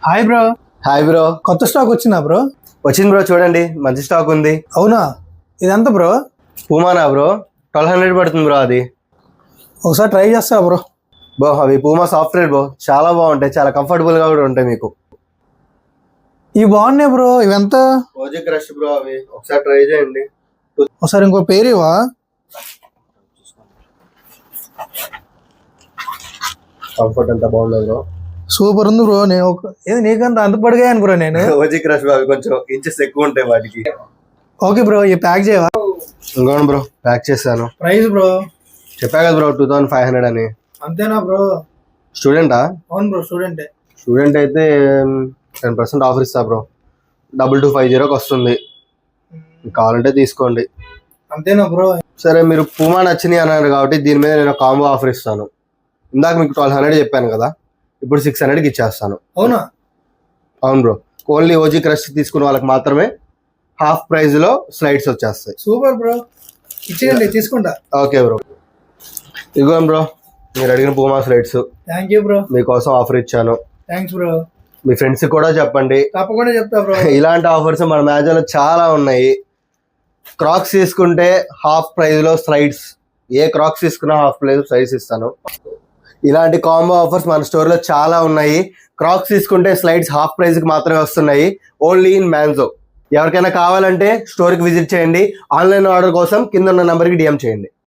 Hi bro. Hi bro. కొత్త stock వచ్చిందా bro? వచ్చింది బ్రో, చూడండి మంచి స్టాక్ ఉంది. అవునా? ఇదంతా బ్రో? పూమానా బ్రో, 1200 పడుతుంది బ్రో. అది ఒకసారి ట్రై చేస్తా బ్రో. బ్రో అవి పూమా సాఫ్ట్వేర్ బ్రో, చాలా బాగుంటాయి, చాలా కంఫర్టబుల్ గా కూడా ఉంటాయి మీకు. ఇవి బాగున్నాయి బ్రో. ఇవెంత? ఓజీ క్రష్ బ్రో, అవి ఒకసారి ట్రై చేయండి. ఒకసారి ఇంకో పేరు ఇవా? కంఫర్ట్ అంతా బాగుంది బ్రో, సూపర్ ఉంది బ్రో. నేను ఏది నీకంత అంత పడిగాను బ్రో నేను. ఓజీ క్రష్ బ్రో, అవి కొంచెం ఇంచెస్ ఎక్కువ ఉంటాయి వాటికి. ఓకే బ్రో, ఈ ప్యాక్ చేయవా? ఇంకోండి బ్రో, ప్యాక్ చేశాను. ప్రైస్ బ్రో చెప్పా కదా బ్రో, 2500 అని. అంతేనా బ్రో? స్టూడెంటా? అవును బ్రో, స్టూడెంటే. స్టూడెంట్ అయితే 10% ఆఫర్ ఇస్తా బ్రో. 2250కి వస్తుంది, కావాలంటే తీసుకోండి. అంతేనా బ్రో? సరే, మీరు పూమా నచ్చినాయి అన్నారు కాబట్టి దీని మీద నేను కాంబో ఆఫర్ ఇస్తాను. ఇందాక మీకు 1200 చెప్పాను కదా, ఇప్పుడు 600కి ఇచ్చేస్తాను. అవునా? అవును బ్రో, ఓన్లీ ఓజీ క్రష్ తీసుకున్న వాళ్ళకి మాత్రమే హాఫ్ ప్రైస్ లో స్లైడ్స్ వచ్చేస్తాయి. సూపర్ బ్రో, ఇచ్చేయండి, తీసుకుంటా. ఓకే బ్రో, ఇదిగో బ్రో మీరు అడిగిన Puma slides. Thank you bro. మీకోసం ఆఫర్ ఇచ్చాను. Thanks bro. మీ ఫ్రెండ్స్ కూడా చెప్పండి. తప్పకుండా చెప్తా బ్రో. ఇలాంటి ఆఫర్స్ మన మ్యాచ్లో చాలా ఉన్నాయి. క్రాక్స్ తీసుకుంటే హాఫ్ ప్రైస్ లో స్లైడ్స్, ఏ క్రాక్స్ తీసుకున్నా హాఫ్ ప్రైస్ స్లైడ్స్ ఇస్తాను. ఇలాంటి కాంబో ఆఫర్స్ మన స్టోర్ లో చాలా ఉన్నాయి. క్రాక్స్ తీసుకుంటే స్లైడ్స్ హాఫ్ ప్రైస్ కి మాత్రమే వస్తున్నాయి, ఓన్లీ ఇన్ మ్యాన్జో. ఎవరికైనా కావాలంటే స్టోర్ కి విజిట్ చేయండి. ఆన్లైన్ ఆర్డర్ కోసం కింద ఉన్న నంబర్ కి DM చేయండి.